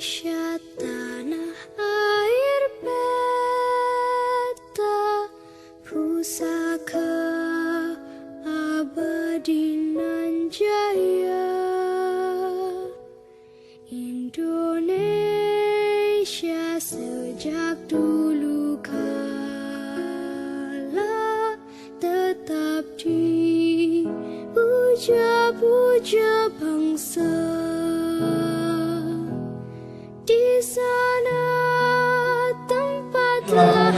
Indonesia tanah air beta, pusaka abadi nan jaya. Indonesia sejak dulu kala tetap dipuja-puja bangsa. Di sana tempat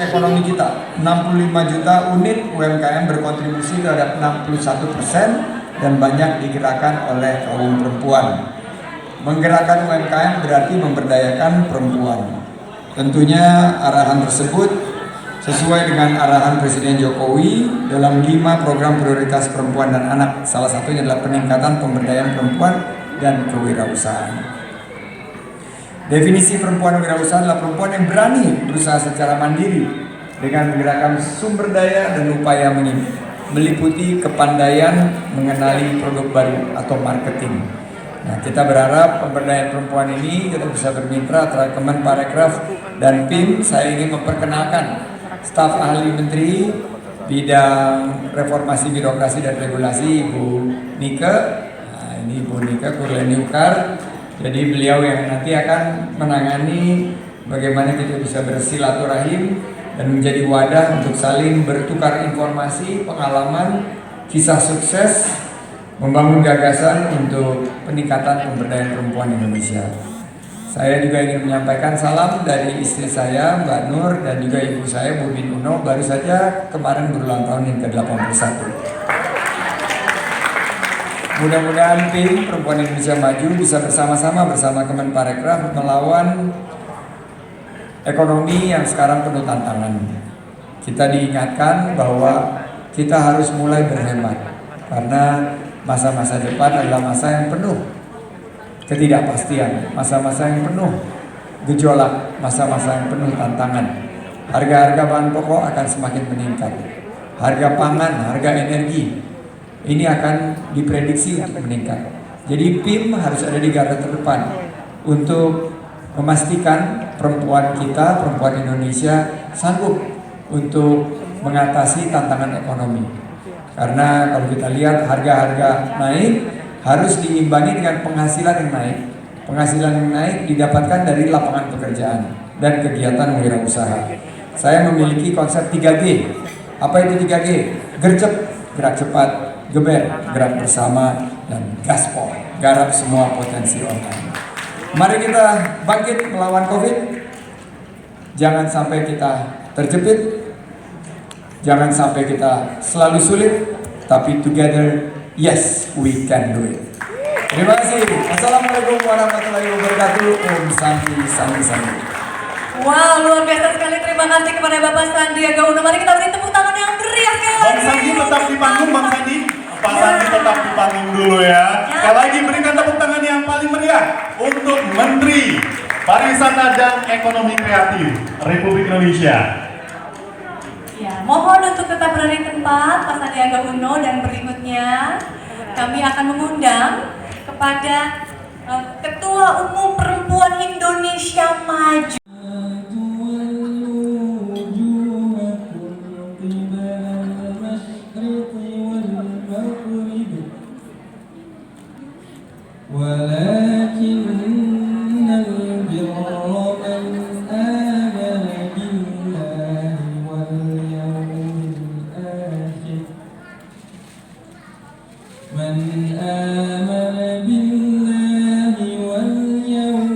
ekonomi kita, 65 juta unit UMKM berkontribusi terhadap 61% dan banyak digerakkan oleh kaum perempuan. Menggerakkan UMKM berarti memberdayakan perempuan. Tentunya arahan tersebut sesuai dengan arahan Presiden Jokowi dalam 5 program prioritas perempuan dan anak. Salah satunya adalah peningkatan pemberdayaan perempuan dan kewirausahaan. Definisi perempuan wirausaha adalah perempuan yang berani berusaha secara mandiri dengan menggerakkan sumber daya dan upaya meliputi kepandaian mengenali produk baru atau marketing. Nah, kita berharap pemberdayaan perempuan ini kita bisa bermitra antara Kemenparekraf dan PIM. Saya ingin memperkenalkan staf ahli menteri bidang reformasi birokrasi dan regulasi, Ibu Nike. Nah, ini Ibu Nike Kurliani Ukar. Jadi beliau yang nanti akan menangani bagaimana kita bisa bersilaturahim dan menjadi wadah untuk saling bertukar informasi, pengalaman, kisah sukses, membangun gagasan untuk peningkatan pemberdayaan perempuan Indonesia. Saya juga ingin menyampaikan salam dari istri saya, Mbak Nur, dan juga ibu saya, Bu Bin Uno, baru saja kemarin berulang tahun yang ke-81. Mudah-mudahan tim Perempuan Indonesia Maju bisa bersama-sama bersama Kemenparekraf melawan ekonomi yang sekarang penuh tantangan. Kita diingatkan bahwa kita harus mulai berhemat karena masa-masa depan adalah masa yang penuh ketidakpastian, masa-masa yang penuh gejolak, masa-masa yang penuh tantangan. Harga-harga bahan pokok akan semakin meningkat. Harga pangan, harga energi ini akan diprediksi untuk meningkat. Jadi PIM harus ada di garda terdepan untuk memastikan perempuan kita, perempuan Indonesia sanggup untuk mengatasi tantangan ekonomi. Karena kalau kita lihat harga-harga naik harus diimbangi dengan penghasilan yang naik. Penghasilan yang naik didapatkan dari lapangan pekerjaan dan kegiatan wirausaha. Saya memiliki konsep 3G. Apa itu 3G? Gercep, gerak cepat, geber, gerak bersama, dan gaspol, garap semua potensi online. Mari kita bangkit melawan COVID. Jangan sampai kita terjepit. Jangan sampai kita selalu sulit. Tapi together, yes, we can do it. Terima kasih. Assalamualaikum warahmatullahi wabarakatuh. Om Santi, Santi, Santi. Wow, luar biasa sekali. Terima kasih kepada Bapak Sandiaga Uno. Mari kita beri tepuk tangan yang meriah sekali lagi. Bang Sandi tetap di panggung, Bang Sandi. Pak Sandi tetap di panggung dulu ya. Sekali lagi berikan tepuk tangan yang paling meriah untuk Menteri Pariwisata dan Ekonomi Kreatif Republik Indonesia. Ya, mohon untuk tetap berada di tempat Pak Sandiaga Uno, dan berikutnya kami akan mengundang kepada Ketua Umum Perempuan Indonesia Maju. من آمن بالله واليوم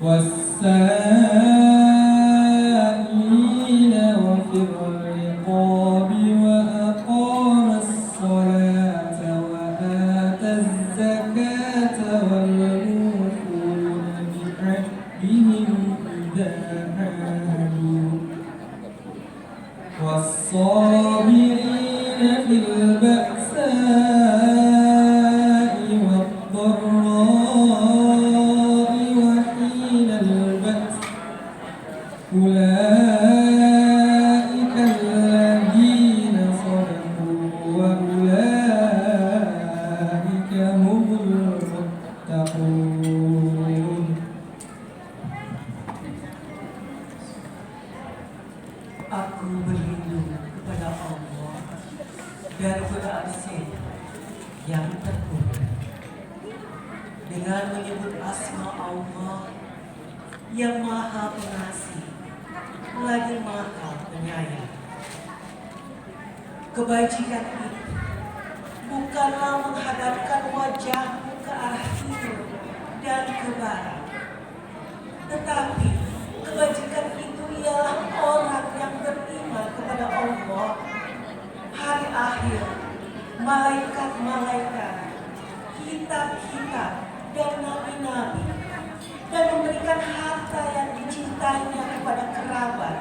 والسائلين وفي الرقاب وأقام الصلاة وآتى الزكاة والموفون بعهدهم إذا عاهدوا والصابرين في البأساء والضراء وحين البأس أولئك الذين صدقوا وأولئك هم المتقون. Aku berlindung kepada Allah dan berasih yang terkuat dengan menyebut asma Allah yang Maha Pengasih lagi Maha Penyayang. Kebajikan itu bukanlah menghadapkan wajahmu ke arah timur dan ke barat, tetapi kebajikan itu ialah orang yang beriman kepada Allah, hari akhir, malaikat-malaikat, kitab-kitab, dan nabi-nabi, dan memberikan harta yang dicintainya kepada kerabat,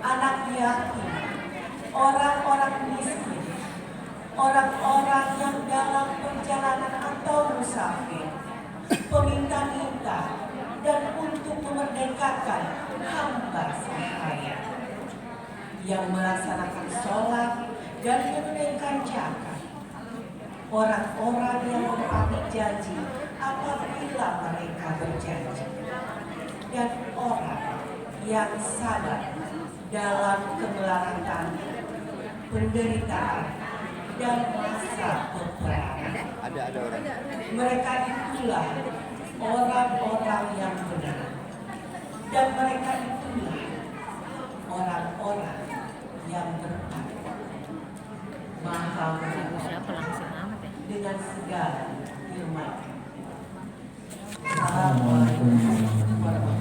anak yatim, orang-orang miskin, orang-orang yang dalam perjalanan atau musafir, peminta-minta, dan untuk memerdekakan hamba sahaya yang melaksanakan sholat dan menunaikan zakat, orang-orang yang menepati janji apabila mereka berjanji, dan orang yang sabar dalam kemelaratan, penderitaan, dan masa peperangan. Mereka itulah orang-orang yang benar, dan mereka itulah orang-orang yang bertakwa. Maha Mengetahui dengan segala firman. Assalamualaikum warahmatullahi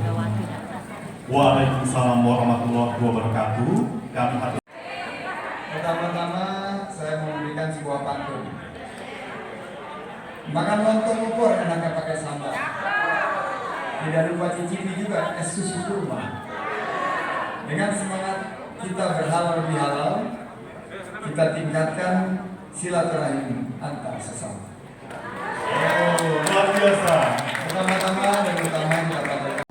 wabarakatuh. Waalaikumsalam warahmatullahi wabarakatuh. Kami Pertama-tama saya memberikan sebuah pantun. Makan lontong opor enaknya pakai sambal. Tidak lupa cicipi juga es susu kurma. Dengan semangat kita berhalal lebih halal, kita tingkatkan silaturahim antar sesama. luar biasa. Pertama-tama dan utama kita panjatkan.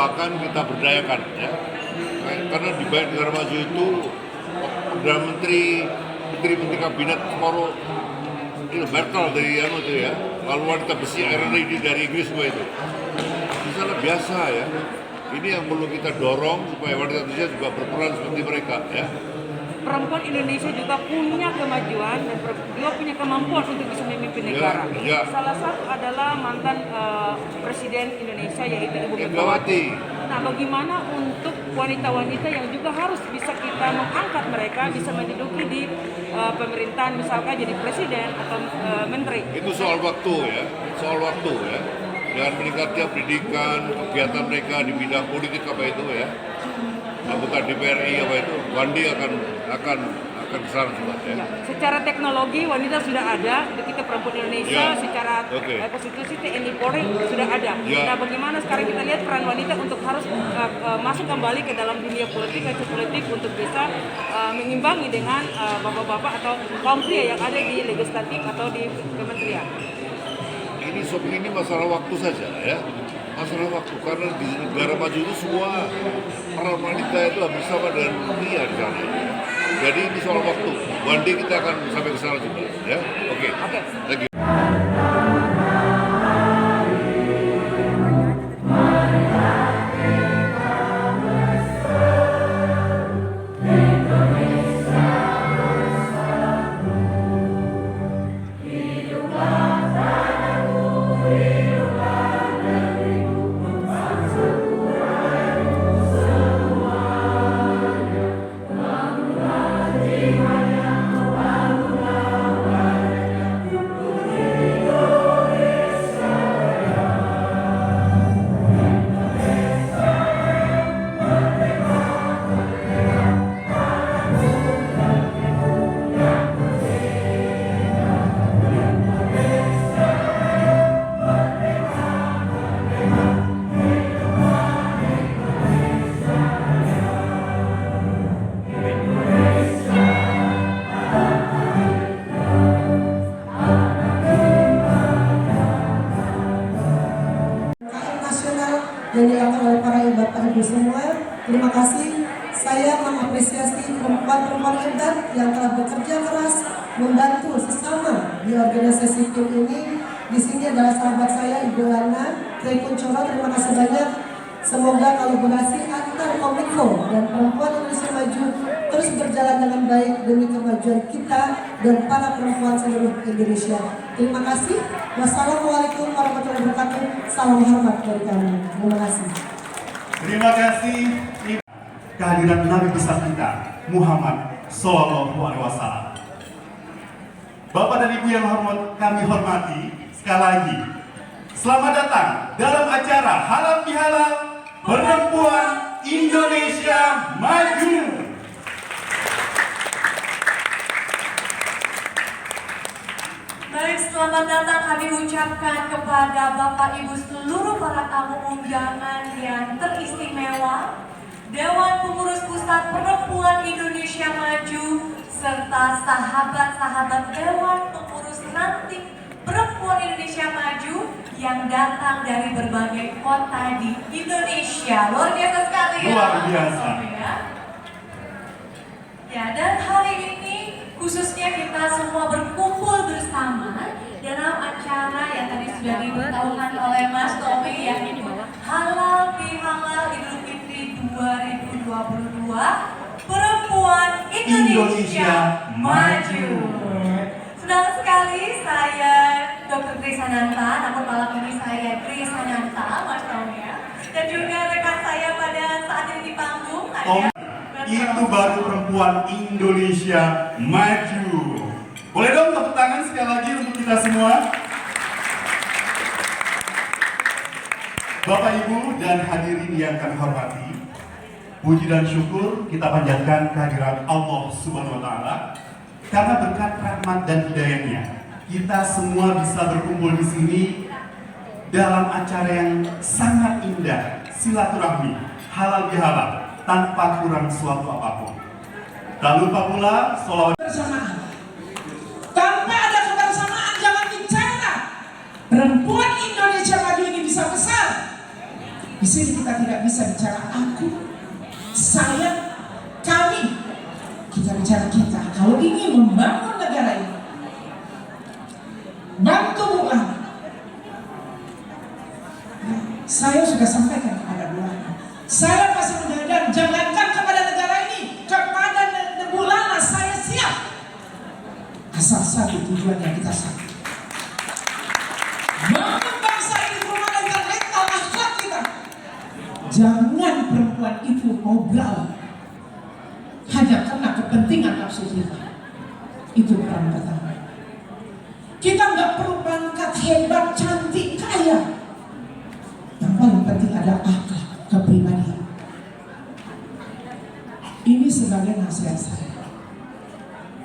kembangkan, kita berdayakan ya. Karena di Badan Negara Maju itu Perdana Menteri, Menteri Kabinet Moro itu Bertol dari itu ya, lalu wanita besi Iron Lady dari Inggris semua itu. Di sana biasa ya. Ini yang perlu kita dorong supaya wanita Indonesia juga berperan seperti mereka ya. Perempuan Indonesia juga punya kemajuan dan juga punya kemampuan untuk bisa memimpin negara. Ya. Salah satu adalah mantan Presiden Indonesia yaitu Ibu Megawati. Nah, bagaimana untuk wanita-wanita yang juga harus bisa kita mengangkat mereka bisa menduduki di pemerintahan, misalkan jadi presiden atau menteri. Itu soal waktu ya, Dengan meningkatnya pendidikan, kegiatan mereka di bidang politik apa itu ya. Anggota DPRI apa itu, Wandi akan akan ke sana juga ya. Ya, secara teknologi wanita sudah ada, kita perempuan Indonesia, Ya. secara Oke. konstitusi TNI Polri sudah ada. Ya. Nah, bagaimana sekarang kita lihat peran wanita untuk harus masuk kembali ke dalam dunia politik, isu politik untuk bisa mengimbangi dengan bapak-bapak atau kaum pria yang ada di legislatif atau di kementerian. Ini masalah waktu saja ya. Masalah waktu, karena di negara maju itu semua peran wanita itu hampir sama dengan pria di sana. Jadi ini soal waktu. One day kita akan sampai ke sana juga ya. Oke. Thank you. yang dilakukan oleh para bapak ibu semua. Terima kasih. Saya mengapresiasi perempuan-perempuan hebat yang telah bekerja keras membantu sesama di organisasi sipil ini. Di sini adalah sahabat saya Ibu Lana Trikuncoro. Terima kasih banyak. Semoga kolaborasi antar Kominfo dan Perempuan Indonesia Maju terus berjalan dengan baik demi kemajuan kita dan para perempuan seluruh Indonesia. Terima kasih. Wassalamualaikum warahmatullahi wabarakatuh. Salam hormat dari kami. Terima kasih. Terima kasih. Kehadiran Nabi besar kita Muhammad Sallallahu Alaihi Wasallam. Bapak dan Ibu yang kami hormati, sekali lagi selamat datang dalam acara Halal Bihalal Perempuan Indonesia Maju. Baik, selamat datang kami ucapkan kepada Bapak Ibu seluruh para tamu undangan yang teristimewa, Dewan Pengurus Pusat Perempuan Indonesia Maju, serta sahabat-sahabat Dewan Pengurus Ranting Perempuan Indonesia Maju yang datang dari berbagai kota di Indonesia. Luar biasa sekali ya. Luar biasa. Ya, dan hari ini khususnya kita semua berkumpul bersama dalam acara yang tadi sudah diberitahukan oleh Mas Tommy ya, Halal Bihalal Idul Fitri 2022 Perempuan Indonesia Maju. Senang sekali saya Dr. Trisananta, namun malam ini saya Trisananta, Mas Tommy ya, dan juga rekan saya pada saat ini di panggung ada Itu baru Perempuan Indonesia Maju. Boleh dong tepuk tangan sekali lagi untuk kita semua. Bapak Ibu dan hadirin yang kami hormati, puji dan syukur kita panjatkan kehadiran Allah Subhanahu wa Ta'ala. Karena berkat rahmat dan hidayahnya, kita semua bisa berkumpul di sini dalam acara yang sangat indah, silaturahmi, halal bihalal, tanpa kurang suatu apapun. Tak lupa pula sholawat bersamaan. Tanpa ada kebersamaan jangan bicara Perempuan Indonesia Maju ini bisa besar. Di sini kita tidak bisa bicara aku, saya, kami. Kita bicara kita. Kalau ingin membangun negara ini, bantu Bu Lana. Saya sudah sampaikan kepada Bu Lana. Saya masih menjadi, jangankan kepada negara ini, kepada Bu Lana saya siap. Asal satu tujuannya kita sama. Bangun bangsa ini rumah mental akhlak kita. Jangan perempuan itu ngobrol hanya karena kepentingan nafsu kita. Itu peran pertama. Kita nggak perlu pangkat hebat, cantik, kaya. Yang paling penting ada akhlak, kepribadian. Ini sebagai nasihat saya.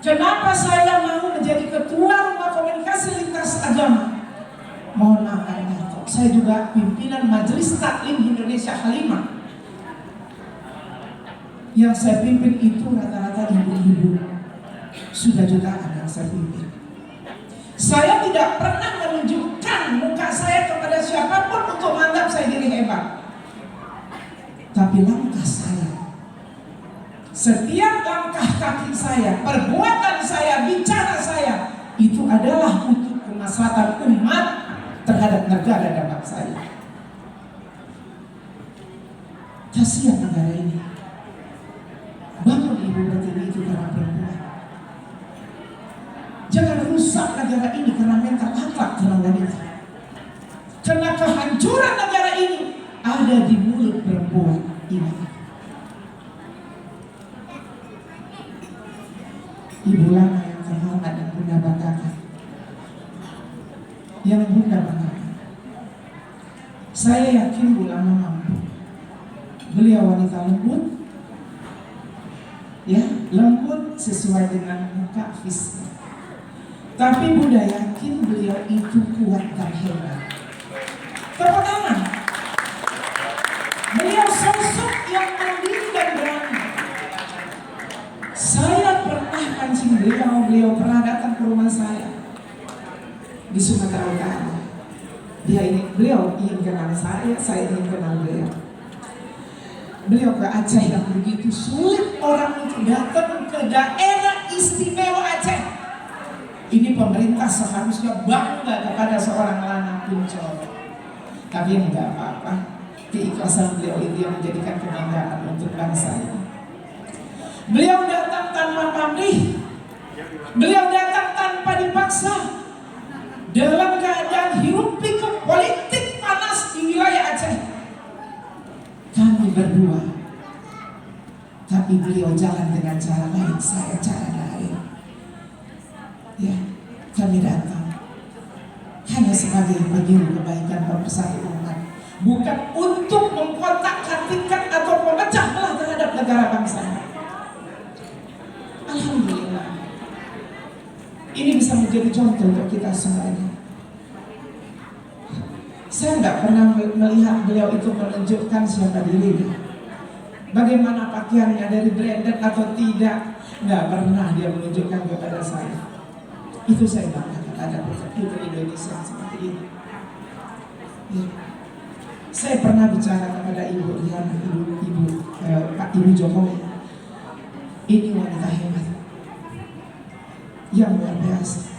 Kenapa saya mau menjadi ketua Rumah Komunikasi Lintas Agama? Mohon maaf Pak Darto, saya juga pimpinan Majelis Taklim Indonesia Halimah. Yang saya pimpin itu rata-rata ibu-ibu, sudah jutaan yang saya pimpin. Saya tidak pernah menunjukkan muka saya kepada siapapun untuk menganggap saya diri hebat. Tapi langkah saya, setiap langkah kaki saya, perbuatan saya, bicara saya, itu adalah untuk kemaslahatan umat terhadap negara dan bangsa ini. Kasihan negara ini. Bangun Ibu Pertiwi itu karena perempuan. Jangan rusak negara ini karena mental akhlak karena wanita. Karena kehancuran negara ini ada di mulut perempuan ini. Ibu Lana yang terhormat dan Bunda banggakan, yang Bunda banggakan, saya yakin Bu Lana mampu. Beliau wanita lembut, ya, lembut sesuai dengan muka fisik. Tapi Bunda yakin beliau itu kuat dan hebat. Tepuk tangan. Beliau sosok yang mandiri dan berani. Saya pernah pancing beliau pernah datang ke rumah saya di Sumatera Utara. Beliau ingin kenal saya ingin kenal beliau. Beliau ke Aceh yang begitu sulit orang itu datang ke daerah istimewa Aceh. Ini pemerintah seharusnya bangga kepada seorang Lana Poncoro. Tapi enggak apa-apa. Keikhlasan beliau itu yang menjadikan kebanggaan untuk bangsa ini. Beliau datang tanpa pamrih. Beliau datang tanpa dipaksa. Dalam keadaan hiruk pikuk politik panas di wilayah Aceh. Kami berdua. Tapi beliau jalan dengan cara lain, saya cara lain. Ya, kami datang hanya sebagai penyuluh kebaikan pemersatu umat, bukan untuk mengkotak-katikkan atau memecah belah terhadap negara bangsa. Alhamdulillah, ini bisa menjadi contoh untuk kita semuanya. Saya nggak pernah melihat beliau itu menunjukkan siapa dirinya, bagaimana pakaiannya, dari branded atau tidak, nggak pernah dia menunjukkan kepada saya. Itu saya banggakan ada putri Indonesia seperti ini. Ya. Saya pernah bicara kepada Ibu Jokowi. Ini wanita hebat yang luar biasa.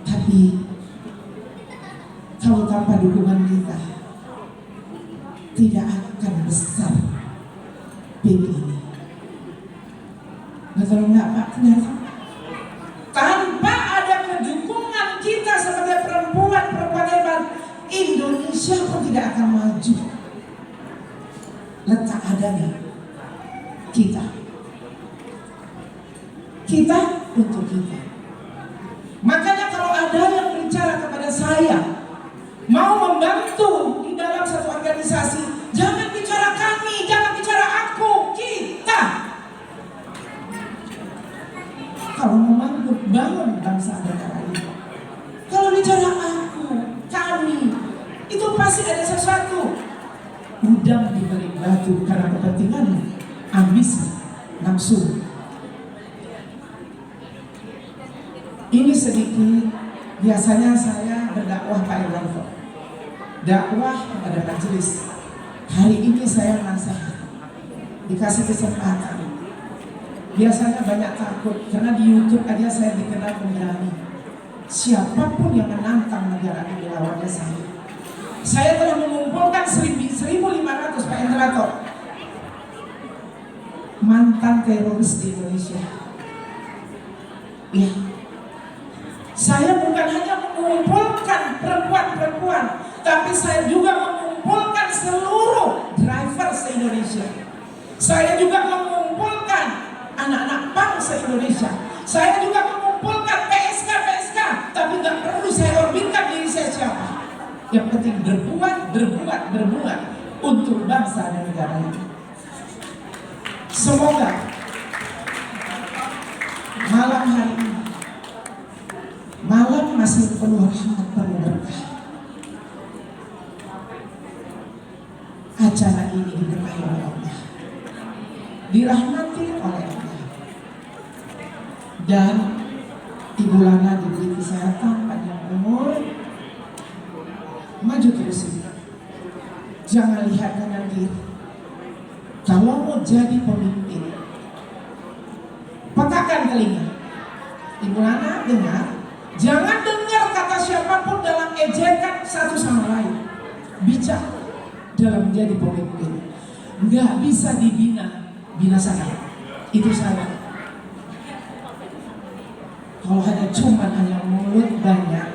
Tapi kalau tanpa dukungan kita tidak akan besar PB ini. Betul enggak Pak? Ternyata tanpa ada kedukungan kita sebagai perempuan hebat, Indonesia pun tidak akan maju. Letak adanya kita untuk kita. Makanya kalau ada yang berbicara kepada saya mau membantu di dalam satu organisasi, jangan bicara kami, jangan bicara aku, kita. Kalau mau bangun bangsa negara ini, kalau bicara aku, kami, itu pasti ada sesuatu. Udang dibalik batu karena kepentingan, ambisi, nafsu. Ini sedikit, biasanya saya berdakwah Pak Darto, dakwah kepada majelis. Hari ini saya nasihat, dikasih kesempatan. Biasanya banyak takut, karena di YouTube aja saya dikenal pemberani. Siapapun yang menantang negara ini lawannya saya. Saya telah mengumpulkan 1.500 Pak Darto mantan teroris di Indonesia. Ya. Saya bukan hanya mengumpulkan perempuan-perempuan, tapi saya juga mengumpulkan seluruh driver se-Indonesia. Saya juga mengumpulkan anak-anak PAM se-Indonesia. Saya juga mengumpulkan PSK, tapi nggak perlu saya orbitkan diri saya siapa. Yang penting berbuat untuk bangsa dan negara ini. Semoga malam hari ini, malam masih penuh rahmat, penuh berkah. Acara ini diberkahi oleh Allah, dirahmati oleh Allah, dan Ibu Lana diberi kesehatan, panjang umur, maju terus ini. Jangan lihat kanan kiri. Kalau mau jadi pemimpin, pekakan telinga. Ibu Lana dengar, jangan dengar kata siapapun dalam ejekan satu sama lain. Bijak dalam menjadi pemimpin. Nggak bisa dibina, binasakan. Itu saya. Kalau hanya mulut banyak,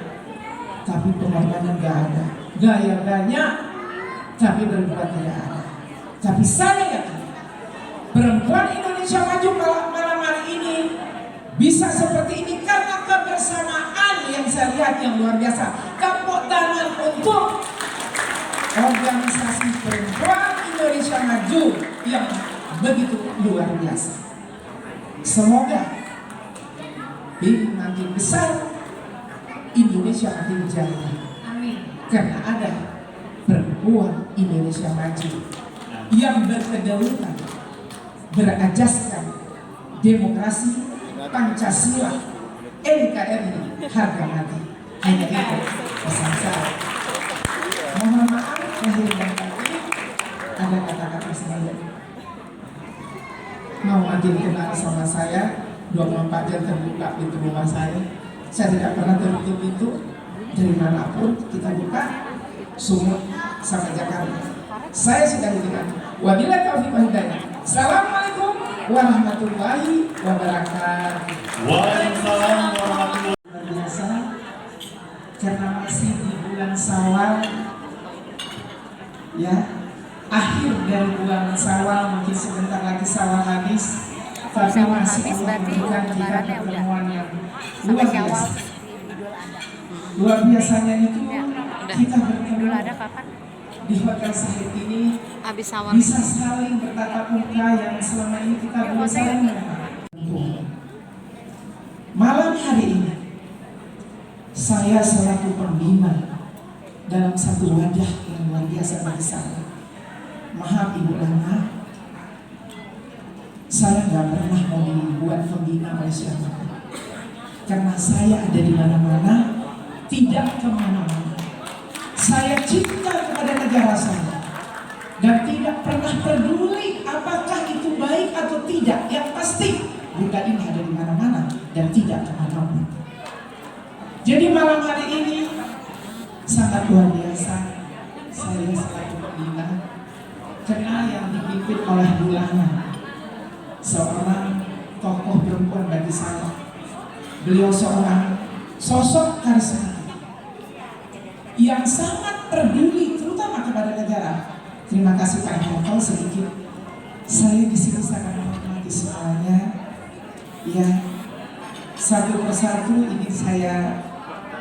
tapi pengorbanan nggak ada. Gaya banyak, tapi berbuat tidak ada. Tapi saya yakin perempuan Indonesia Maju malam hari ini bisa seperti ini karena kebersamaan yang saya lihat yang luar biasa. Tepuk tangan untuk organisasi perempuan Indonesia Maju yang begitu luar biasa. Semoga ini makin besar, Indonesia makin jaya. Amin. Karena ada perempuan Indonesia Maju yang berkedaulatan, berajaskan demokrasi, Pancasila, NKRI, harga mati. Hanya itu pesan saya. Mohon maaf lahir dan batin, ada kata-kata saya. Mau makin kenal sama saya, 24 jam terbuka pintu rumah saya. Saya tidak pernah tertutup pintu. Dari manapun kita buka, Sumut sampai Jakarta. Saya sudah dengan wabillahi taufiq wal hidayah. Assalamualaikum warahmatullahi wabarakatuh. Waalaikumsalam warahmatullahi Luar biasa, karena masih di bulan Syawal, ya, akhir dari bulan Syawal, mungkin sebentar lagi Syawal habis. Tapi masih Allah memberikan kita pertemuan yang luar biasa. Luar biasanya itu kita bertemu di Hotel Sahid ini bisa saling bertatap muka yang selama ini kita belum saling mengenal. Malam hari ini saya selaku pembina dalam satu wadah yang luar biasa bagi saya. Maaf Ibu Lana, saya nggak pernah mau dibuat pembina oleh siapapun, karena saya ada di mana-mana, tidak kemana-mana. Saya cinta kepada negara saya dan tidak pernah peduli apakah itu baik atau tidak. Yang pasti Bunda ini ada di mana-mana dan tidak kemana-mana. Jadi malam hari ini sangat luar biasa. Saya selaku pembina kenal yang dipimpin oleh Bu Lana, seorang tokoh perempuan bagi saya. Beliau seorang sosok karismatik yang sangat peduli terutama kepada negara. Terima kasih Pak Harto. Sedikit saya di sini sangat menghormati semuanya. Ya, satu persatu ini saya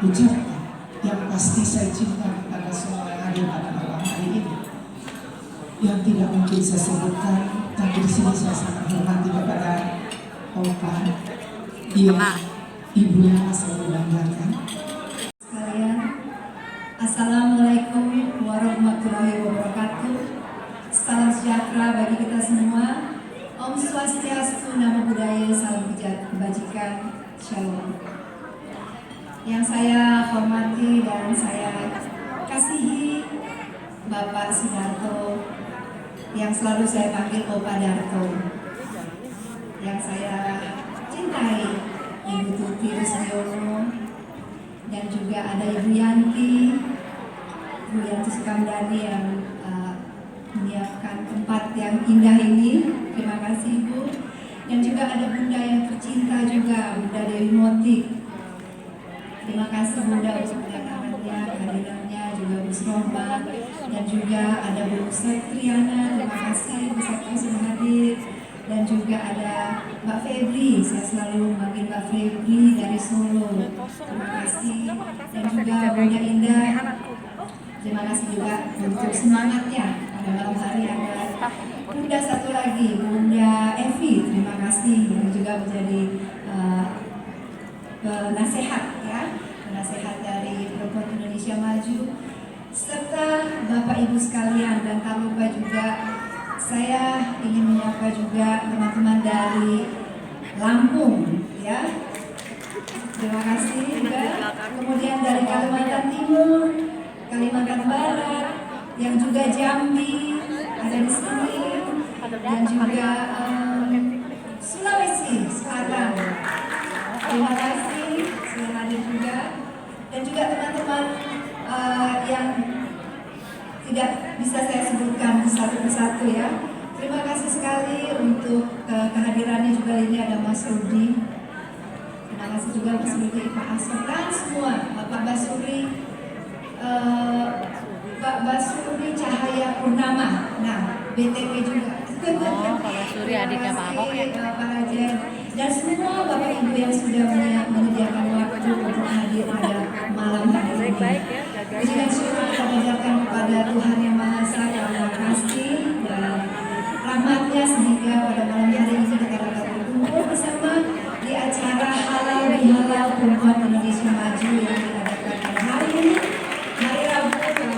ucapkan. Yang pasti saya cinta kepada semua yang ada pada malam hari ini. Yang tidak mungkin saya sebutkan, tapi di sini saya sangat hormati kepada Opa, Ibu yang selalu banggakan. Assalamualaikum warahmatullahi wabarakatuh. Salam sejahtera bagi kita semua. Om Swastiastu, Namo Buddhaya, salam kebajikan, Shalom. Yang saya hormati dan saya kasihi Bapak Sidarto, yang selalu saya panggil Opa Darto. Yang saya cintai Ibu Tuti Rusdiono, dan juga ada Ibu Yanti Sukandani yang menyiapkan tempat yang indah ini. Terima kasih Ibu. Dan juga ada Bunda yang tercinta juga, Bunda Dewi Motik. Terima kasih Bunda untuk kedatangannya, kehadirannya, juga Bu Sromba, dan juga ada Bu Satriana. Terima kasih Bu Satri sudah hadir. Dan juga ada Mbak Febri, saya selalu memanggil Mbak Febri dari Solo. Terima kasih. Dan juga Bunda Indah. Terima kasih juga untuk semangatnya. Pada malam hari ada Bunda satu lagi, Bunda Evi. Terima kasih yang juga menjadi penasehat ya, penasehat dari Perempuan Indonesia Maju, serta Bapak Ibu sekalian, dan tak lupa juga saya ingin menyapa juga teman-teman dari Lampung ya. Terima kasih juga. Kemudian dari Kalimantan Timur, Kalimantan Barat, yang juga Jambi ada di sini, dan juga Sulawesi Selatan. Terima kasih sudah hadir juga, dan juga teman-teman yang tidak bisa saya sebutkan satu persatu ya. Terima kasih sekali untuk kehadirannya juga. Ini ada Mas Rudi. Terima kasih juga Mas Rudi, Pak Asep, dan semua Bapak Basuri, Pak Basuri Cahaya Purnama. Nah, BTP juga. Pak Basuri adiknya Pak Ahok ya. Pak Rajen dan semua Bapak Ibu yang sudah menyediakan waktu untuk hadir pada malam hari ini. Puji dan syukur kita panjatkan kepada Tuhan Yang Maha Esa. Terima kasih dan rahmatnya sehingga pada malam hari ini kita dapat berkumpul bersama di acara Halal Bihalal Perempuan Indonesia Maju yang diadakan pada hari ini, hari Rabu tanggal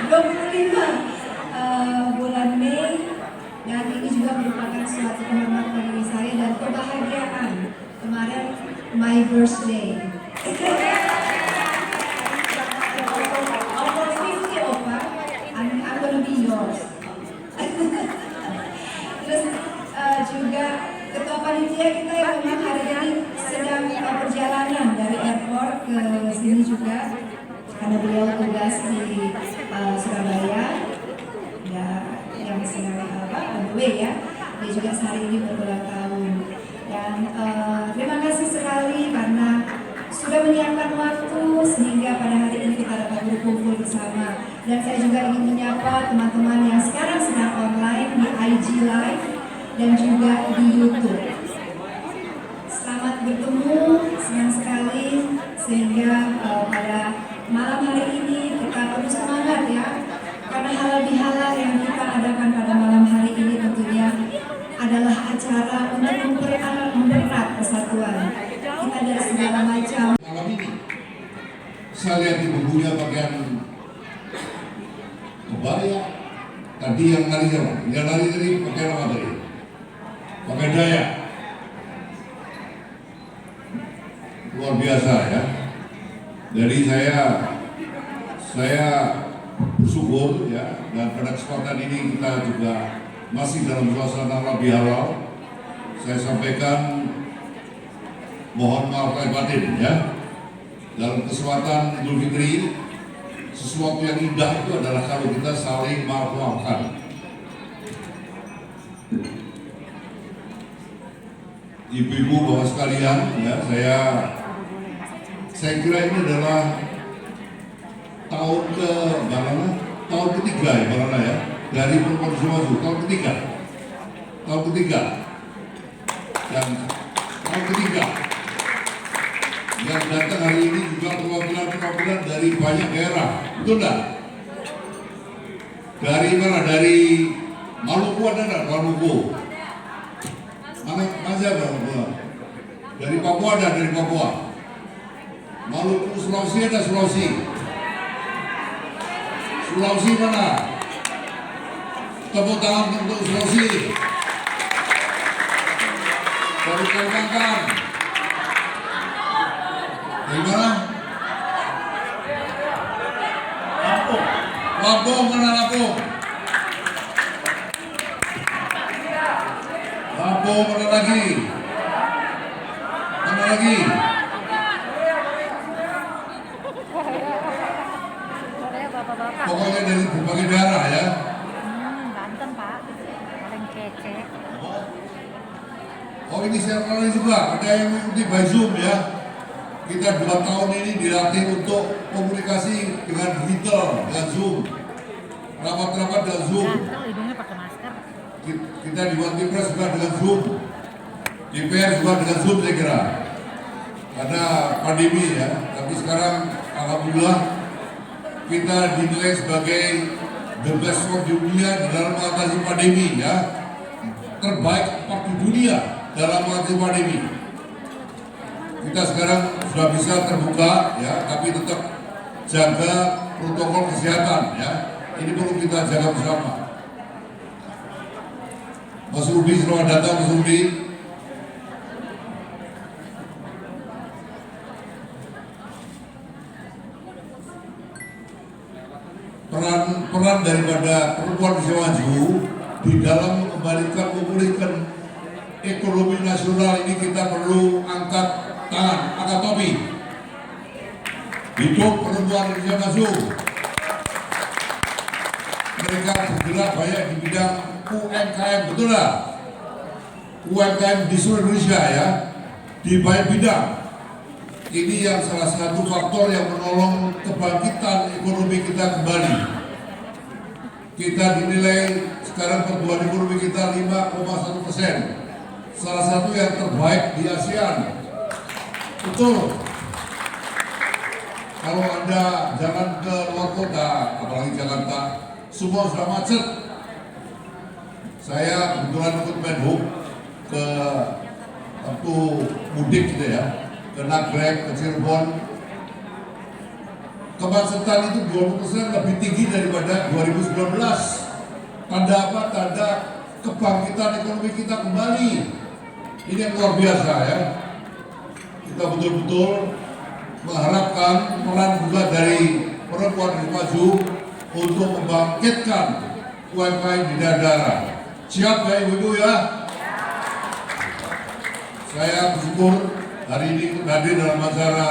25 bulan Mei, dan ini juga merupakan suatu kehormatan bagi saya dan kebahagiaan. Kemarin my birthday. Over 50 Opa, I'm gonna be yours. Terus juga ketua panitia kita yang memang hari ini sedang perjalanan dari airport ke sini juga, karena beliau tugas di Surabaya ya, yang sedang on the way ya. Dia juga sehari ini berulang tahun, dan terima kasih sekali karena sudah menyiapkan waktu sehingga pada hari ini kita dapat berkumpul bersama. Dan saya juga ingin menyapa teman-teman yang sekarang sedang online di IG Live dan juga di YouTube. Selamat bertemu, senang sekali, sehingga pada malam hari ini kita terus semangat ya, karena halal bihalal yang kita adakan pada malam hari ini tentunya adalah acara untuk mempererat persatuan kita dari segala macam. Malam ini saya lihat ibu-ibunya pakaian kebaya. Tadi yang lari siapa? Yang lari tadi pakaian apa tadi? Pakai Dayak. Luar biasa ya. Jadi saya bersyukur ya, dan pada kesempatan ini kita juga masih dalam suasana halal bihalal. Saya sampaikan mohon maaf lahir batin ya. Dalam kesempatan Idul Fitri, sesuatu yang indah itu adalah kalau kita saling maaf-maafkan. Ibu-ibu, bapak sekalian, ya, saya kira ini adalah tahun ketiga ya, Bang Nana ya, dari Perempuan Indonesia Maju, tahun ketiga, dan tahun ketiga. Yang datang hari ini juga perwakilan dari banyak daerah, betul enggak? Dari mana? Dari Maluku ada enggak? Maluku. Mana siapa? Dari Papua ada, dari Papua. Maluku, Sulawesi ada, Sulawesi. Sulawesi mana? Tepuk tangan untuk Sulawesi. Dari Kalimantan. Dari mana? Lampung. Lampung, mana Lampung? Lampung, mana lagi? Mana lagi? Pokoknya dari berbagai daerah ya. Banten Pak, paling kece. Oh ini saya juga, ada yang mengikuti by Zoom ya. Kita 2 tahun ini dilatih untuk komunikasi dengan digital, dengan Zoom. Rapat-rapat dengan Zoom. Hidungnya pakai masker. Kita di Wantipres juga dengan Zoom. DPR juga dengan Zoom saya kira. Karena pandemi ya, tapi sekarang alhamdulillah kita dinilai sebagai the best work di dunia di dalam mengatasi pandemi ya. terbaik 4 di dunia dalam mengatasi pandemi. Kita sekarang sudah bisa terbuka ya, tapi tetap jaga protokol kesehatan ya. Ini perlu kita jaga bersama. Mas Rudi, selamat datang Mas Rudi. Peran daripada perempuan bisa maju di dalam mengembalikan, memulihkan ekonomi nasional ini kita perlu angkat tangan, angkat topi. Hidup perempuan Indonesia maju. Mereka bergerak banyak di bidang UMKM, betul lah? UMKM di seluruh Indonesia ya, di banyak bidang. Ini yang salah satu faktor yang menolong kebangkitan ekonomi kita kembali. Kita dinilai sekarang pertumbuhan ekonomi kita 5,1%. Salah satu yang terbaik di ASEAN. Betul. Kalau Anda jalan ke luar kota, apalagi Jakarta, semua sudah macet. Saya kebetulan ikut Menhub ke waktu mudik gitu ya, ke Nagrek, ke Cirebon. Kemacetan itu 20% lebih tinggi daripada 2019. Tanda apa? Tanda kebangkitan ekonomi kita kembali. Ini yang luar biasa ya. Kita betul-betul mengharapkan peran juga dari perempuan yang maju untuk membangkitkan UMKM di daerah. Siap ya Ibu-Ibu ya? Saya bersyukur hari ini hadir dalam acara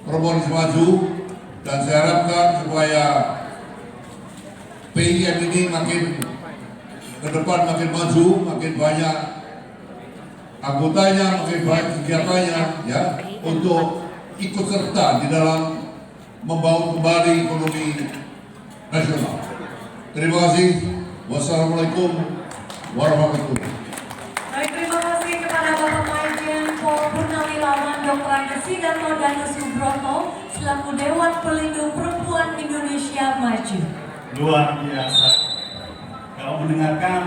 perempuan yang maju, dan saya harapkan supaya PIM ini makin ke depan makin maju, makin banyak anggotanya, makin banyak kegiatannya ya, untuk ikut serta di dalam membangun kembali ekonomi nasional. Terima kasih. Wassalamualaikum warahmatullahi wabarakatuh. Baik, terima kasih kepada Bapak Majen Pol Purnawirawan Dr. Andes Sidarto Danus Subroto selaku Dewan Pelindung Perempuan Indonesia Maju. Luar biasa. Kalau mendengarkan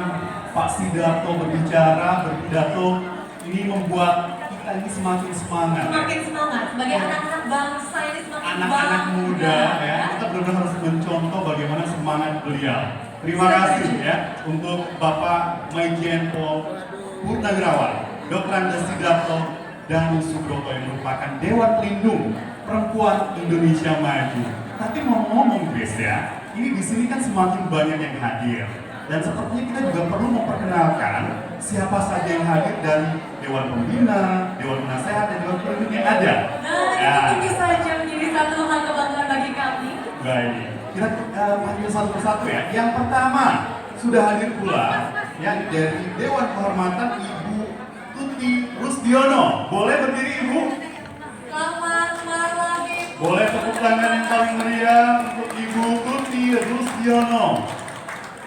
Pak Sidarto berpidato, ini membuat kita ini semakin semangat. Semakin semangat sebagai anak-anak bangsa ini, semakin Anak-anak muda ya, kita benar-benar harus mencontoh bagaimana semangat beliau. Terima kasih ya untuk Bapak Majen Pol Purnawirawan Dr. Andes Sidarto Danus Subroto yang merupakan Dewan Pelindung Perempuan Indonesia Maju. Tapi mau ngomong guys ya, ini di sini kan semakin banyak yang hadir, dan sepertinya kita juga perlu memperkenalkan siapa saja yang hadir dari Dewan Pembina, Dewan Penasehat, dan Dewan Pelindung yang ada. Nah, itu saja menjadi satu hal kebanggaan bagi kami. Baik, kita panggil satu persatu ya. Yang pertama sudah hadir pula ya dari Dewan Kehormatan Ibu Tuti Rusdiono. Boleh berdiri Ibu? Selamat malam Ibu. Boleh tepuk tangan yang paling meriah untuk Ibu Tuti Rusdiono.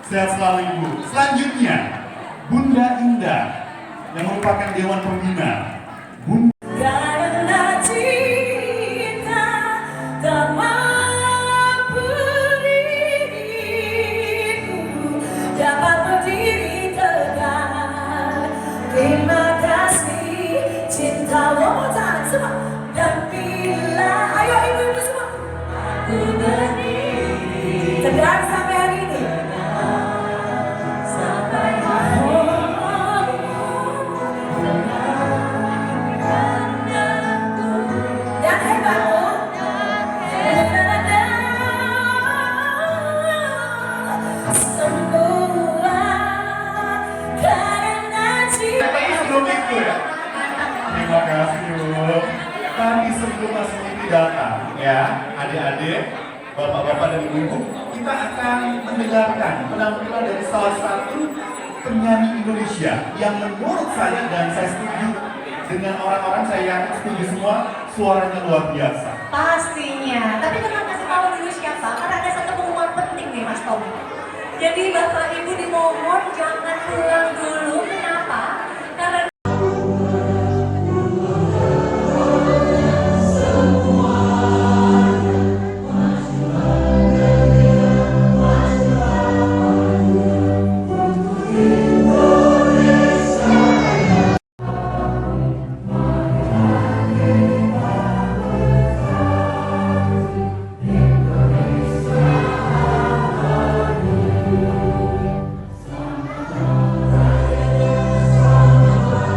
Sehat selalu Ibu. Selanjutnya Bunda Indah yang merupakan Dewan Pembina. Bunda Karena cinta tak mampu diriku dapat berdiri tegak. Terima kasih cinta wanita semua, dan bila ayo ibu-ibu semua aku berdiri tegak sampai hari ini. Terima kasih Bu. Tadi sebelum Mas Rudi datang ya, adik-adik, bapak-bapak dan ibu-ibu, kita akan mendengarkan penampilan dari salah satu penyanyi Indonesia yang menurut saya, dan saya setuju dengan orang-orang, saya yakin setuju semua, suaranya luar biasa. Pastinya, tapi kita kasih tahu dulu siapa, karena ada satu pengumuman penting nih Mas Tommy. Jadi Bapak Ibu dimohon jangan pulang dulu